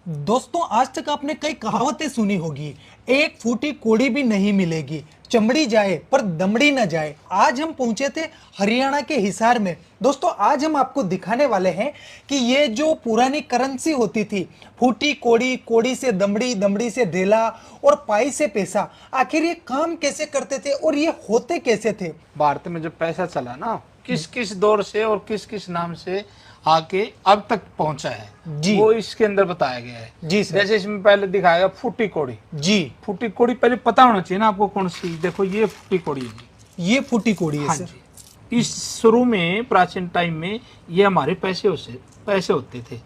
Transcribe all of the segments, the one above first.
दोस्तों आज तक आपने कई कहावतें सुनी होगी, एक फूटी कोड़ी भी नहीं मिलेगी, चमड़ी जाए पर दमड़ी न जाए। आज हम पहुंचे थे हरियाणा के हिसार में। दोस्तों आज हम आपको दिखाने वाले हैं कि ये जो पुरानी करेंसी होती थी, फूटी कोड़ी, कोड़ी से दमड़ी, दमड़ी से ढेला और पाई से पैसा, आखिर ये काम कैसे करते थे और ये होते कैसे थे। भारत में जो पैसा चला ना, किस किस दौर से और किस किस नाम से आके अब तक पहुंचा है जी, वो इसके अंदर बताया गया है। जी सर। जैसे इसमें पहले दिखाया फूटी कोड़ी। जी, फूटी कोड़ी पहले पता होना चाहिए ना आपको कौन सी। देखो ये फूटी कोड़ी है जी। ये फूटी कोड़ी है हाँ सर। जी। इस शुरू में प्राचीन टाइम में ये हमारे पैसे होते थे,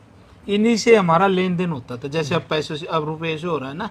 इन्हीं से हमारा लेन देन होता था। जैसे अब पैसे से, अब रुपए से हो रहा है ना,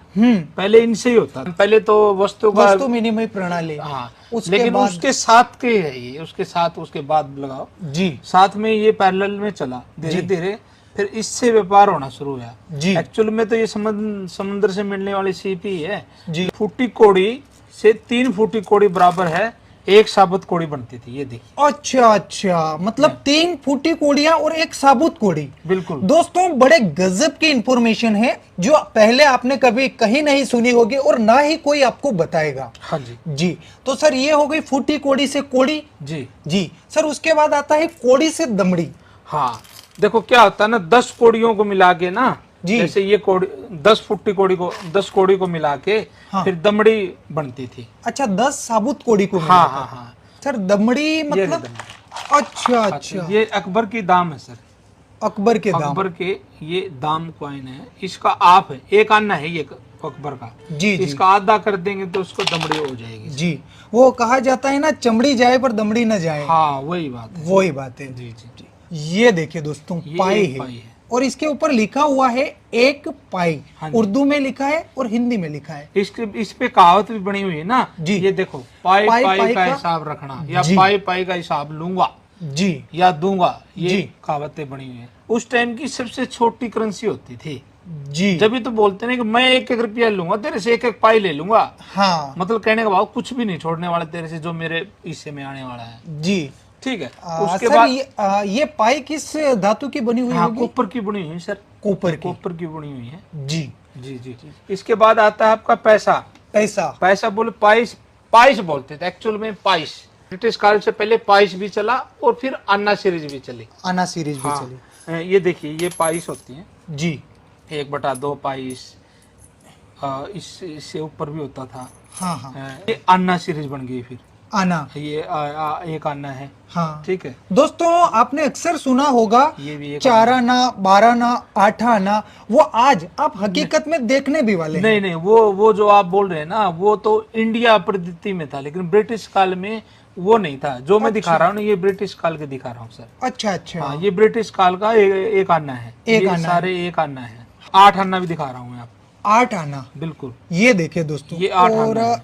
पहले इनसे ही होता था। पहले तो वस्तु विनिमय प्रणाली। हाँ, लेकिन उसके साथ के है ये, उसके साथ उसके बाद लगाओ जी, साथ में ये पैरेलल में चला धीरे धीरे, फिर इससे व्यापार होना शुरू हुआ जी। एक्चुअल में तो ये समुद्र से मिलने वाली सीप ही है जी। फूटी कोड़ी से 3 फूटी कोड़ी बराबर है एक साबुत कोड़ी बनती थी। ये देखिए। अच्छा, मतलब 3 फूटी कोड़ियां और एक साबुत कोड़ी। बिल्कुल दोस्तों बड़े गजब की इंफॉर्मेशन है जो पहले आपने कभी कहीं नहीं सुनी होगी और ना ही कोई आपको बताएगा। हाँ जी। जी, तो सर ये हो गई फूटी कोड़ी से कोड़ी। जी जी सर, उसके बाद आता है कोड़ी से दमड़ी। हाँ, देखो क्या होता है ना, 10 कोड़ियों को मिला के ना, जी। जैसे ये कोड़ी 10 फुट्टी कोड़ी को 10 कोड़ी को मिला के हाँ। फिर दमड़ी बनती थी। अच्छा, 10 साबुत कोड़ी को हाँ मिलाकर। हाँ हाँ। सर दमड़ी मतलब दमड़ी। अच्छा, ये अकबर की दाम है सर। अकबर के दाम। अकबर के ये दाम कॉइन है, इसका आप है, एक आना है ये अकबर का। जी, जी। इसका आधा कर देंगे तो उसको दमड़ी हो जाएगी। जी, वो कहा जाता है ना, चमड़ी जाए पर दमड़ी न जाए। हाँ वही बात है। वही बात है। जी जी जी। ये देखिए दोस्तों, ये पाई एक है। पाई है। और इसके ऊपर लिखा हुआ है एक पाई। हाँ जी। उर्दू में लिखा है और हिंदी में लिखा है। इस पे कहावत भी बनी हुई है ना जी। ये देखो, पाई पाई पाई, पाई का का हिसाब रखना, या जी। पाई पाई का हिसाब लूंगा जी या दूंगा, ये जी। कहावतें बनी हुई है। उस टाइम की सबसे छोटी करेंसी होती थी। जी। जब भी तो बोलते ना कि मैं 1-1 रुपया लूंगा तेरे से, 1-1 पाई ले लूंगा। हाँ मतलब कहने का भाव कुछ भी नहीं छोड़ने वाला तेरे से जो मेरे हिस्से में आने वाला है। जी। ठीक है। उसके सर बाद ये पाई किस धातु की बनी हुई हाँ, होगी? कॉपर की बनी हुई है सर। कॉपर की बनी हुई है। जी। जी जी जी। इसके बाद आता है आपका पैसा। पैसा बोले पाइस बोलते थे एक्चुअल में, पाइस। ब्रिटिश काल से पहले पाइस भी चला और फिर अन्ना सीरीज भी चली। आना सीरीज भी हाँ, चली। ये देखिए ये पाइस होती है। जी। 1/2 पाइस। इससे ऊपर भी होता था। हाँ हाँ। ये अन्ना सीरीज बन गई फिर। आना। ये एक आना है। हाँ ठीक है। दोस्तों आपने अक्सर सुना होगा ये भी एक 4 आना, 12 आना, 8 आना, वो आज आप हकीकत में देखने भी वाले हैं। नहीं, वो जो आप बोल रहे हैं ना, वो तो इंडिया पद्धति में था, लेकिन ब्रिटिश काल में वो नहीं था। जो मैं दिखा रहा हूँ ना, ये ब्रिटिश काल के दिखा रहा हूँ सर। अच्छा। हाँ, ये ब्रिटिश काल का एक आना है। एक ये आना सारे एक आना है। 8 आना भी दिखा रहा हूँ मैं आपको। 8 आना। बिल्कुल। ये देखिए दोस्तों, ये 8 और आना है।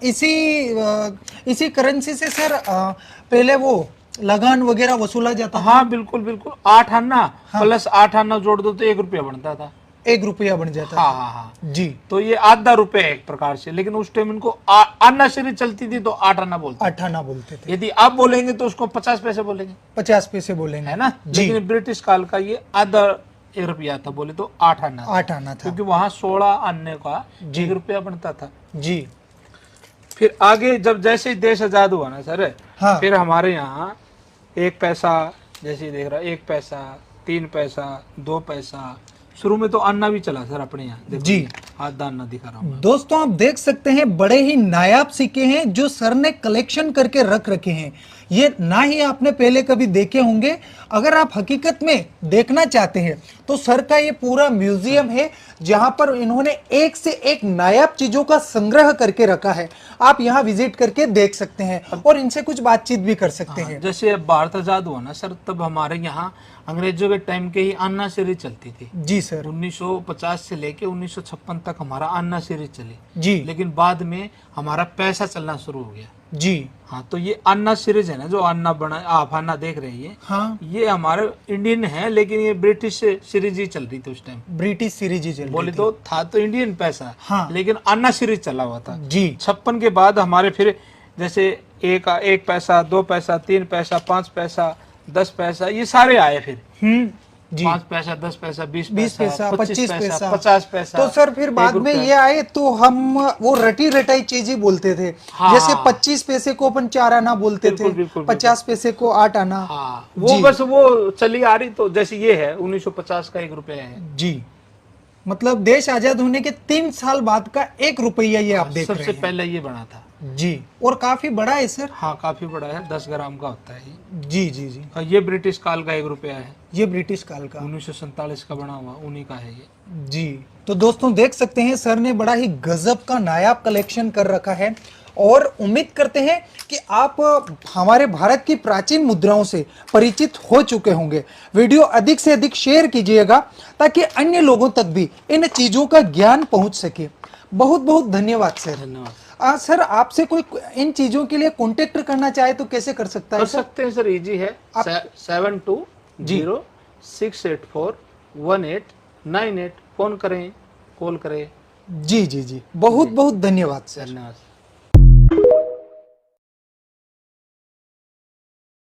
इसी करेंसी से सर पहले वो लगान वगैरह वसूला जाता। हाँ बिल्कुल 8 आना हाँ। प्लस 8 आना जोड़ दो तो 1 रुपया बनता था। 1 रुपया बन जाता। हाँ। जी। तो ये आधा रुपया एक प्रकार से, लेकिन उस टाइम इनको आना सीरीज चलती थी तो 8 आना बोलते। 8 आना बोलते थे। यदि आप बोलेंगे तो उसको 50 पैसे बोलेंगे, 50 पैसे बोलेंगे, है ना। जी। लेकिन ब्रिटिश काल का ये आधा 1 रुपया था, बोले तो 8 आना था। 8 आना था। क्योंकि वहां 16 आने का जी। 1 रुपया बनता था। जी। फिर आगे जब जैसे ही देश आजाद हुआ ना सर, हाँ। फिर हमारे यहाँ 1 पैसा, जैसे ही देख रहा 1 पैसा, 3 पैसा, 2 पैसा। शुरू में तो अन्ना भी चला सर अपने यहाँ। देखो जी। आधा अन्ना दिखा रहा हूँ। दोस्तों आप देख सकते हैं बड़े ही नायाब सिक्के हैं जो सर ने कलेक्शन करके रख रखे हैं। ये ना ही आपने पहले कभी देखे होंगे। अगर आप हकीकत में देखना चाहते हैं तो सर का ये पूरा म्यूजियम है जहां पर इन्होंने एक से एक नायाब चीजों का संग्रह करके रखा है। आप यहाँ विजिट करके देख सकते हैं और इनसे कुछ बातचीत भी कर सकते हैं। जैसे अब भारत आजाद हुआ ना सर, तब हमारे यहाँ अंग्रेजों के टाइम के ही अन्ना सीरीज चलती थी। जी सर। 1950 से लेके 1956 तक हमारा अन्ना सीरीज चली। जी। लेकिन बाद में हमारा पैसा चलना शुरू हो गया। जी। हाँ, तो ये अन्ना सीरीज है ना, जो अन्ना बना आप अन्ना देख रहे हैं, हाँ। ये हमारे इंडियन है, लेकिन ये ब्रिटिश सीरीज ही चल रही थी उस टाइम। ब्रिटिश सीरीज ही चल रही बोले थी। तो था तो इंडियन पैसा, हाँ। लेकिन अन्ना सीरीज चला हुआ था। जी। 56 के बाद हमारे फिर जैसे एक पैसा, 2 पैसा, 3 पैसा, 5 पैसा, 10 पैसा, ये सारे आए फिर। जी। 5 पैसा, 10 पैसा, 20 20 पैसा, 25 पैसा, 50 पैसा। तो सर फिर बाद में ये आए तो हम वो रटी रटाई चीज ही बोलते थे। हाँ। जैसे 25 पैसे को अपन 4 आना बोलते बिल्कुल, थे, बिल्कुल, 50 पैसे को 8 आना। हाँ, वो जी। बस वो चली आ रही। तो जैसे ये है 1950 का 1 रुपया है। जी, मतलब देश आजाद होने के 3 साल बाद का 1 रुपया ये आप देख रहे सबसे हैं। पहले ये बना था। जी, और काफी बड़ा है सर। हाँ, काफी बड़ा है, 10 ग्राम का होता है ये। जी जी जी, और ये ब्रिटिश काल का 1 रुपया है, ये ब्रिटिश काल का। 1947 का बना हुआ, उन्हीं का है ये। जी, तो दोस्तों देख सकते हैं सर ने बड़ा ही गजब का नायाब कलेक्शन कर रखा है, और उम्मीद करते हैं कि आप हमारे भारत की प्राचीन मुद्राओं से परिचित हो चुके होंगे। वीडियो अधिक से अधिक शेयर कीजिएगा ताकि अन्य लोगों तक भी इन चीजों का ज्ञान पहुंच सके। बहुत बहुत धन्यवाद सर। धन्यवाद। सर आपसे कोई इन चीजों के लिए कांटेक्ट करना चाहे तो कैसे कर सकता है कर सर? सकते हैं सर, इजी है। 7206841898 फोन करें, कॉल करें। जी जी जी, बहुत बहुत धन्यवाद सर। धन्यवाद।